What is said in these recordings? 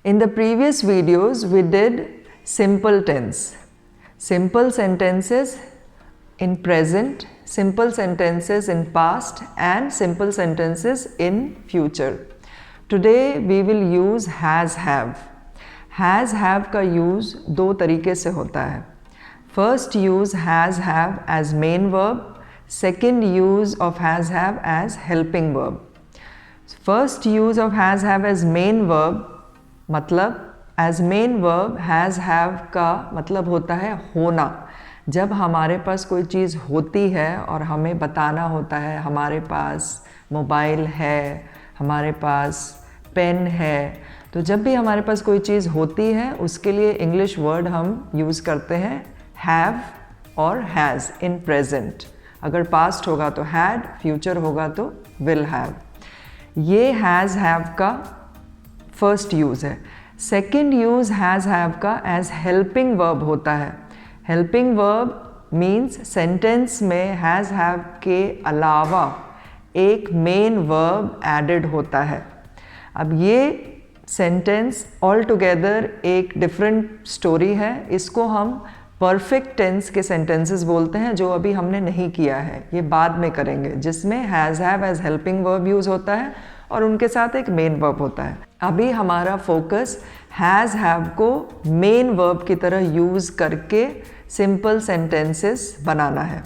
In the previous videos, we did simple tense, simple sentences in present, simple sentences in past and simple sentences in future. Today we will use has have. Has have का use दो तरीके से होता है. First use has have as main verb, second use of has have as helping verb. First use of has have as main verb मतलब as main verb has have का मतलब होता है होना. जब हमारे पास कोई चीज़ होती है और हमें बताना होता है हमारे पास मोबाइल है, हमारे पास पेन है, तो जब भी हमारे पास कोई चीज़ होती है उसके लिए इंग्लिश वर्ड हम यूज़ करते हैं हैव और हैज़ इन प्रेजेंट. अगर पास्ट होगा तो हैड, फ्यूचर होगा तो विल हैव. ये हैज़ हैव का फर्स्ट यूज़ है. सेकेंड यूज़ हैज़ हैव का एज हेल्पिंग वर्ब होता है. हेल्पिंग वर्ब मीन्स सेंटेंस में हैज़ हैव के अलावा एक मेन वर्ब एडेड होता है. अब ये सेंटेंस ऑल टुगेदर एक डिफरेंट स्टोरी है. इसको हम परफेक्ट टेंस के सेंटेंसेस बोलते हैं जो अभी हमने नहीं किया है, ये बाद में करेंगे, जिसमें has have as helping verb use होता है और उनके साथ एक मेन वर्ब होता है. अभी हमारा फोकस हैज़ हैव को मेन वर्ब की तरह यूज़ करके सिंपल सेंटेंसेस बनाना है.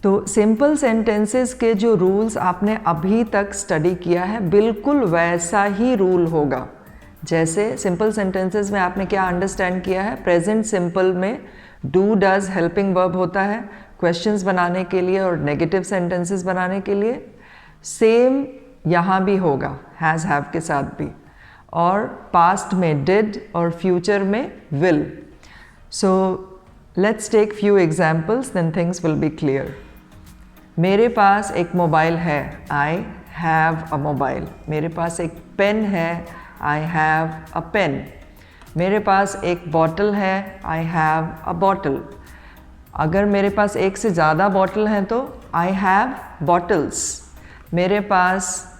तो सिंपल सेंटेंसेस के जो रूल्स आपने अभी तक स्टडी किया है बिल्कुल वैसा ही रूल होगा. जैसे सिंपल सेंटेंसेस में आपने क्या अंडरस्टैंड किया है, प्रेजेंट सिंपल में डू डज हेल्पिंग वर्ब होता है क्वेश्चंस बनाने के लिए और नेगेटिव सेंटेंसेस बनाने के लिए. सेम यहाँ भी होगा हैज़ हैव के साथ भी, और पास्ट में डिड और फ्यूचर में will. So let's take few examples, then things will be clear. मेरे पास एक मोबाइल है, आई हैव अ मोबाइल. मेरे पास एक पेन है, आई हैव अ पेन. मेरे पास एक बॉटल है, आई हैव अ बॉटल. अगर मेरे पास एक से ज़्यादा बॉटल हैं तो आई हैव बॉटल्स. मेरे पास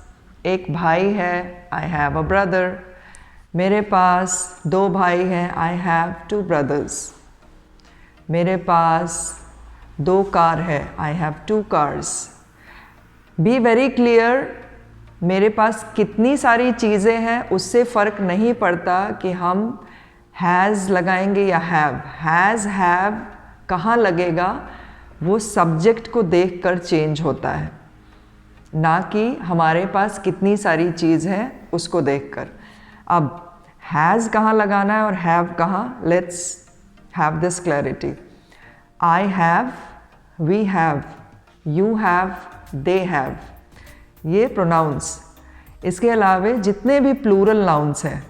एक भाई है, आई हैव अ ब्रदर. मेरे पास दो भाई हैं, आई हैव टू ब्रदर्स. मेरे पास दो कार है, I have two cars. Be very clear, मेरे पास कितनी सारी चीज़ें हैं उससे फ़र्क नहीं पड़ता कि हम हैज़ लगाएंगे या हैव. हैज़ हैव कहाँ लगेगा वो सब्जेक्ट को देखकर चेंज होता है, ना कि हमारे पास कितनी सारी चीज़ है उसको देखकर. अब हैज़ कहाँ लगाना है और हैव कहाँ, let's have this clarity. I have, we have, you have, they have, ये प्रोनाउंस. इसके अलावा जितने भी प्लूरल नाउन्स हैं,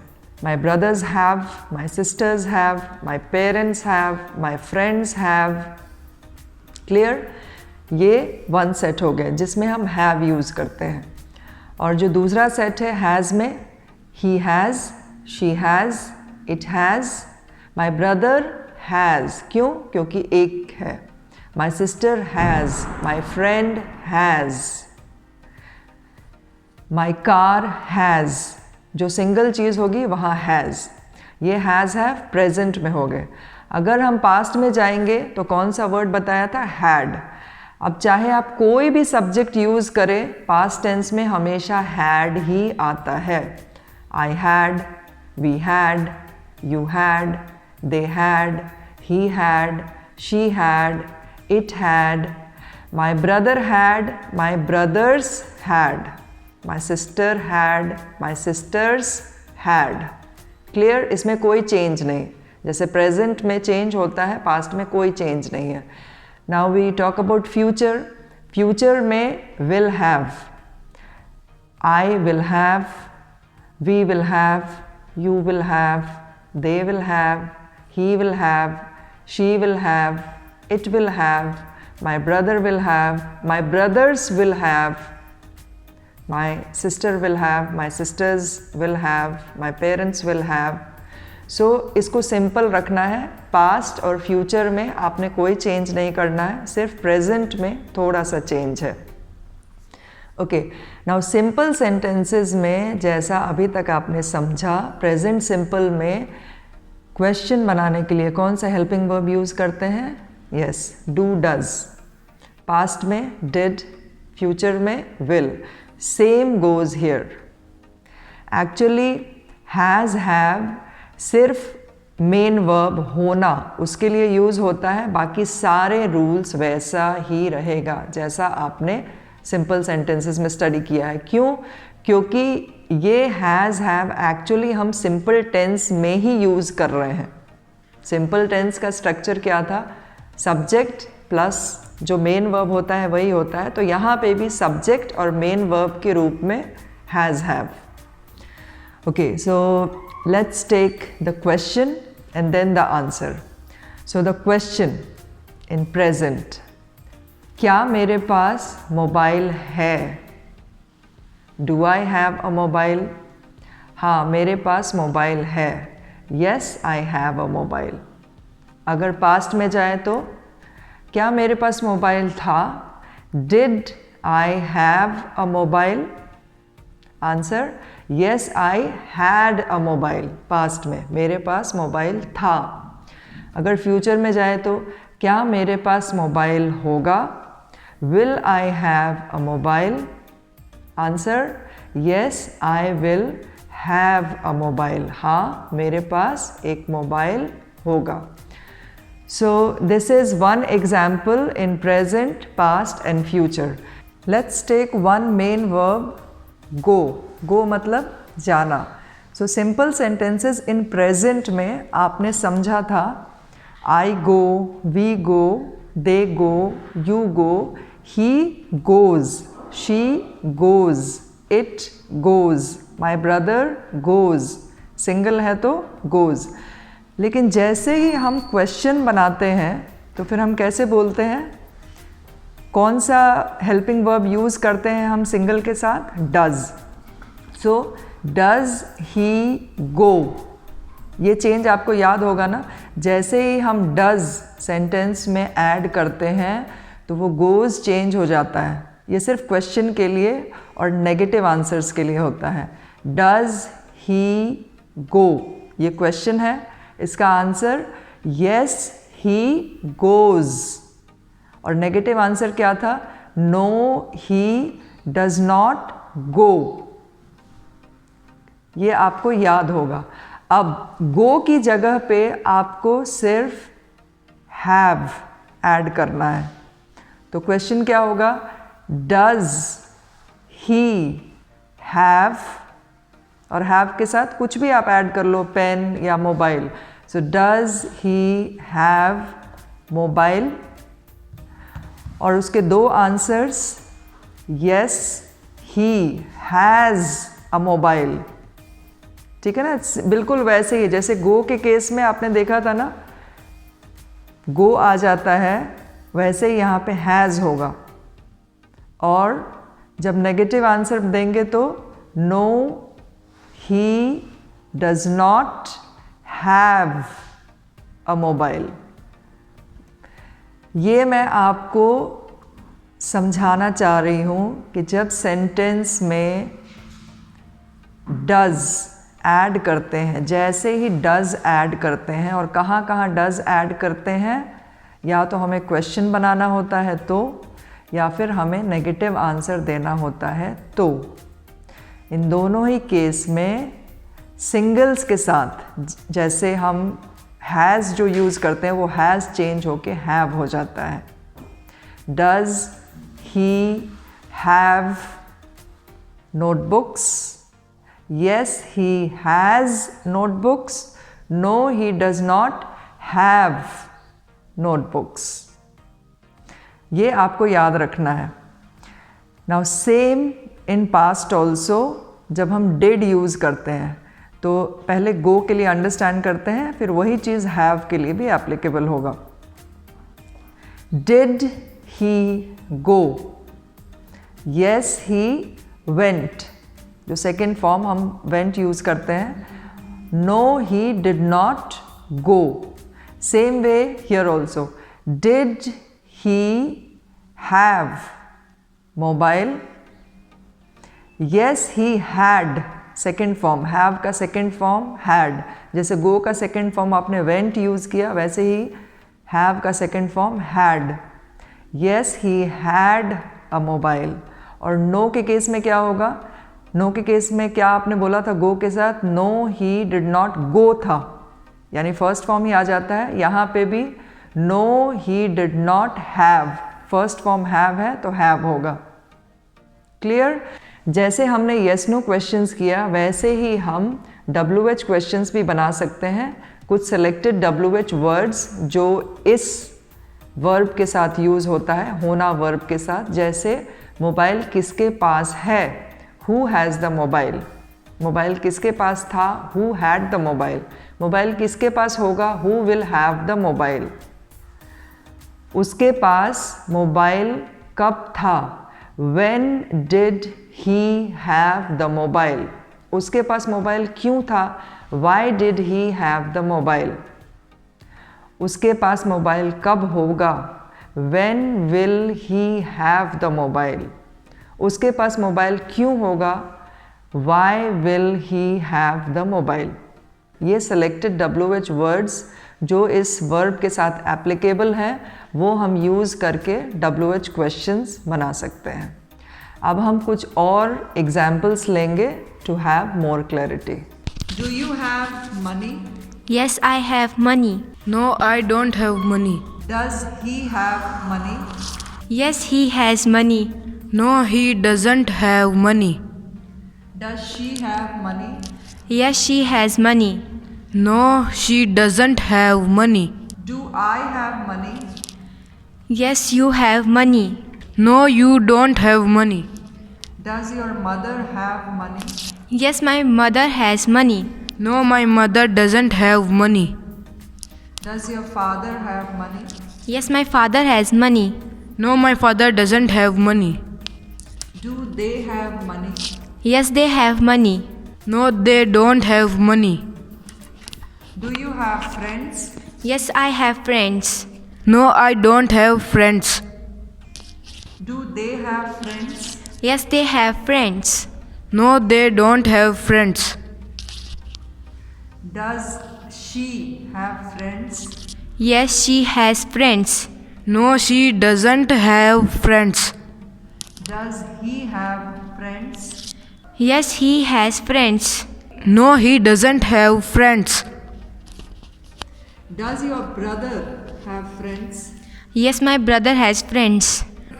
my brothers have, my sisters have, my parents have, my friends have. Clear? ये वन सेट हो गया जिसमें हम हैव यूज़ करते हैं. और जो दूसरा सेट है हैज़ में, he has, she has, it has. My brother has, क्यों? क्योंकि एक है. My sister has, my friend has. My car has, जो सिंगल चीज़ होगी वहाँ हैज़. ये हैज़ हैव प्रेजेंट में हो गए. अगर हम पास्ट में जाएंगे तो कौन सा वर्ड बताया था, हैड. अब चाहे आप कोई भी सब्जेक्ट यूज़ करें, पास्ट टेंस में हमेशा हैड ही आता है. I had, we had, you had, they had, he had, she had, it had. My brother had, my brothers had. My sister had, my sisters had. Clear? इसमें कोई change नहीं. जैसे present में चेंज होता है, पास्ट में कोई change नहीं है. Now we talk about future. Future में will have. I will have, we will have, you will have, they will have, he will have, she will have, it will have, my brother will have, my brothers will have, my sister will have, my sisters will have, my parents will have. So इसको simple रखना है. Past और future में आपने कोई change नहीं करना है, सिर्फ प्रेजेंट में थोड़ा सा चेंज है. ओके, नाउ सिंपल सेंटेंसेस में जैसा अभी तक आपने समझा, प्रेजेंट सिंपल में क्वेश्चन बनाने के लिए कौन सा हेल्पिंग वर्ब यूज़ करते हैं? Yes, do does. पास्ट में डिड, फ्यूचर में will. Same goes here. Actually has have सिर्फ मेन वर्ब होना उसके लिए यूज़ होता है, बाकी सारे रूल्स वैसा ही रहेगा जैसा आपने सिंपल सेंटेंसेस में स्टडी किया है। क्यों? क्योंकि ये हैज़ हैव एक्चुअली हम सिंपल टेंस में ही यूज़ कर रहे हैं। सिंपल टेंस का स्ट्रक्चर क्या था? सब्जेक्ट प्लस जो मेन वर्ब होता है वही होता है, तो यहाँ पे भी सब्जेक्ट और मेन वर्ब के रूप में has have. Okay, so let's take the question and then the answer. So the question in present, क्या मेरे पास मोबाइल है? Do I have a mobile? हाँ, मेरे पास मोबाइल है। Yes, I have a mobile. अगर पास्ट में जाए तो क्या मेरे पास मोबाइल था? Did I have a mobile? Answer, yes, I had a mobile. Past में मेरे पास मोबाइल था। अगर फ्यूचर में जाए तो क्या मेरे पास मोबाइल होगा? Will I have a mobile? Answer, yes, I will have a mobile. हाँ, मेरे पास एक मोबाइल होगा। So this is one example in present, past and future. Let's take one main verb, go. go मतलब जाना। So simple sentences in present में आपने समझा था I go, we go, they go, you go, he goes, she goes, it goes, my brother goes। Single है तो goes। लेकिन जैसे ही हम क्वेश्चन बनाते हैं तो फिर हम कैसे बोलते हैं? कौन सा हेल्पिंग वर्ब यूज़ करते हैं हम सिंगल के साथ? डज। सो डज ही गो, ये चेंज आपको याद होगा ना। जैसे ही हम डज सेंटेंस में ऐड करते हैं तो वो गोज चेंज हो जाता है। ये सिर्फ क्वेश्चन के लिए और नेगेटिव आंसर्स के लिए होता है। डज ही गो, ये क्वेश्चन है, इसका आंसर यस ही गोज। और नेगेटिव आंसर क्या था? No he does not go. ये आपको याद होगा। अब गो की जगह पे आपको सिर्फ हैव ऐड करना है। तो क्वेश्चन क्या होगा? डज ही हैव, और हैव के साथ कुछ भी आप ऐड कर लो, पेन या mobile. So does he have mobile, और उसके दो answers, yes he has a mobile. ठीक है ना, बिल्कुल वैसे ही जैसे गो के केस में आपने देखा था ना, गो आ जाता है, वैसे ही यहाँ पे हैज़ होगा। और जब नेगेटिव आंसर देंगे तो no he does not have a mobile. ये मैं आपको समझाना चाह रही हूँ कि जब सेंटेंस में डज ऐड करते हैं, जैसे ही डज ऐड करते हैं, और कहाँ कहाँ डज ऐड करते हैं, या तो हमें क्वेश्चन बनाना होता है तो, या फिर हमें नेगेटिव आंसर देना होता है तो। इन दोनों ही केस में सिंगल्स के साथ जैसे हम हैज़ जो यूज़ करते हैं वो हैज़ चेंज होके हैव हो जाता है। Does he have notebooks? Yes, he has notebooks. No, he does not have notebooks. ये आपको याद रखना है। Now same in past also, जब हम did यूज़ करते हैं तो पहले go के लिए अंडरस्टैंड करते हैं, फिर वही चीज़ have के लिए भी एप्लीकेबल होगा। Did he go? Yes, he went. जो सेकेंड फॉर्म हम वेंट यूज़ करते हैं। No he did not go. Same way here also, did he have mobile? Yes, he had second form, have का second form had, जैसे go का second form आपने went use किया, वैसे ही हैव का second form had. Yes he had a mobile. और no के केस में क्या होगा? नो के केस में क्या आपने बोला था गो के साथ? No he did not go था, यानी फर्स्ट फॉर्म ही आ जाता है. यहाँ पे भी no he did not have, first form have है तो हैव होगा. क्लियर? जैसे हमने येस नो क्वेश्चंस किया वैसे ही हम WH क्वेश्चंस भी बना सकते हैं. कुछ सेलेक्टेड WH वर्ड्स जो इस वर्ब के साथ यूज़ होता है, होना वर्ब के साथ, जैसे मोबाइल किसके पास है, who has the mobile. Mobile किसके पास था, who had the mobile. Mobile किसके पास होगा, who will have the mobile. उसके पास मोबाइल कब था, when did he have the mobile. उसके पास मोबाइल क्यों था, why did he have the mobile. उसके पास मोबाइल कब होगा, when will he have the mobile. उसके पास मोबाइल क्यों होगा, why will he have the mobile. ये selected WH words जो इस वर्ब के साथ एप्लीकेबल हैं वो हम यूज़ करके WH क्वेश्चंस बना सकते हैं. अब हम कुछ और एग्जाम्पल्स लेंगे to have more clarity. Do you have money? Yes, I have money. No, I don't have money. Does he have money? Yes, he has money. No, he doesn't have money. Does she have money? Yes, she has money. No, she doesn't have money. Do I have money? Yes, you have money. No, you don't have money. Does your mother have money? Yes, my mother has money. No, my mother doesn't have money. Does your father have money? Yes, my father has money. No, my father doesn't have money. Do they have money? Yes, they have money. No, they don't have money. Do you have friends? Yes, I have friends. No, I don't have friends. Do they have friends? Yes, they have friends. No, they don't have friends. Does she have friends? Yes, she has friends. No, she doesn't have friends. Does he have friends? Yes, he has friends. No, he doesn't have friends. Does your brother have friends? Yes, my brother has friends.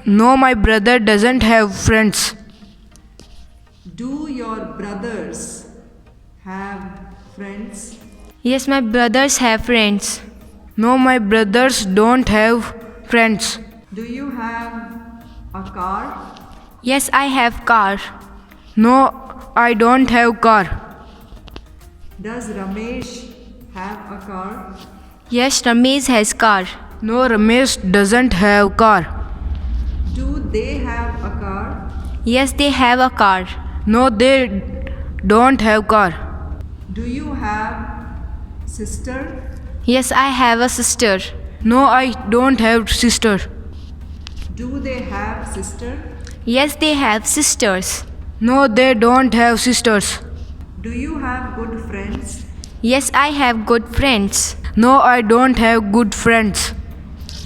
No, my brother doesn't have friends. Do your brothers have friends? Yes, my brothers have friends. No, my brothers don't have friends. Do you have a car? Yes, I have car. No, I don't have car. Does Ramesh have a car? Yes, Ramesh has car. No, Ramesh doesn't have car. Do they have a car? Yes, they have a car. No, they don't have car. Do you have sister? Yes, I have a sister. No, I don't have sister. Do they have sister? Yes, they have sisters. No, they don't have sisters. Do you have good friends? Yes, I have good friends. No, I don't have good friends.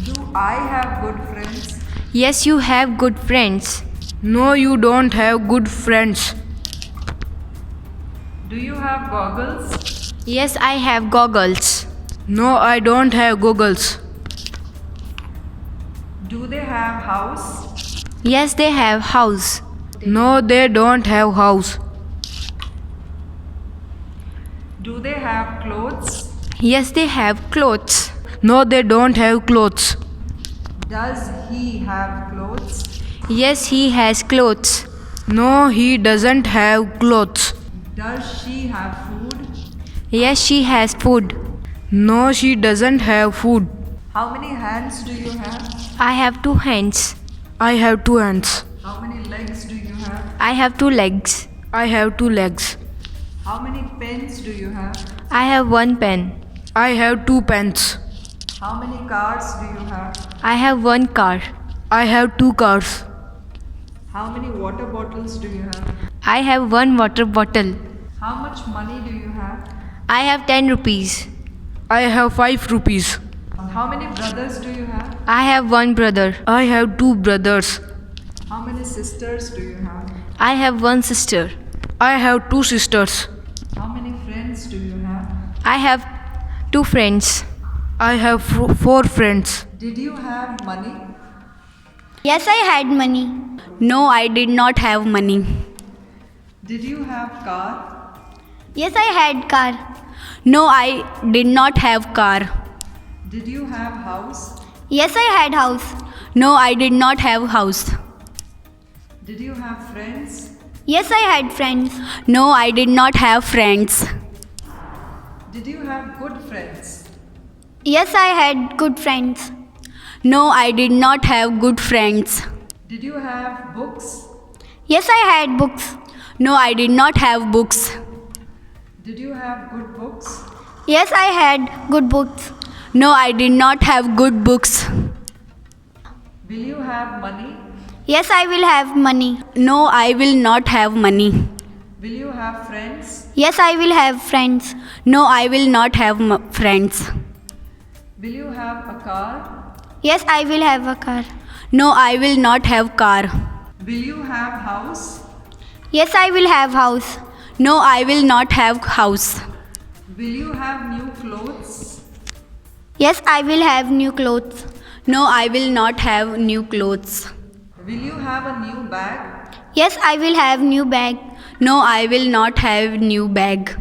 Do I have good friends? Yes, you have good friends. No, you don't have good friends. Do you have goggles? Yes, I have goggles. No, I don't have goggles. Do they have house? Yes, they have house. No, they don't have house. Do they have clothes? Yes, they have clothes. No, they don't have clothes. Does he have clothes? Yes, he has clothes. No, he doesn't have clothes. Does she have food? Yes, she has food. No, she doesn't have food. How many hands do you have? I have 2 hands. I have 2 hands. How many legs do you have? I have 2 legs. I have 2 legs. How many pens do you have? I have 1 pen. I have 2 pens. How many cars do you have? I have 1 car. I have 2 cars. How many water bottles do you have? I have one water bottle. How much money do you have? I have 10 rupees. I have 5 rupees. How many brothers do you have? I have one brother. I have 2 brothers. How many sisters do you have? I have one sister. I have 2 sisters. How many friends do you have? I have 2 friends. I have 4 friends. Did you have money? Yes, I had money. No, I did not have money. Did you have car? Yes, I had car. No, I did not have car. Did you have house? Yes, I had house. No, I did not have house. Did you have friends? Yes, I had friends. No, I did not have friends. Did you have good friends? Yes, I had good friends. No, I did not have good friends. Did you have books? Yes, I had books. No, I did not have books. Did you have good books? Yes, I had good books. No, I did not have good books. Will you have money? Yes, I will have money. No, I will not have money. Will you have friends? Yes, I will have friends. No, I will not have friends. Will you have a car? Yes, I will have a car. No, I will not have car. Will you have house? Yes, I will have house. No, I will not have house. Will you have new clothes? Yes, I will have new clothes. No, I will not have new clothes. Will you have a new bag? Yes, I will have new bag. No, I will not have new bag.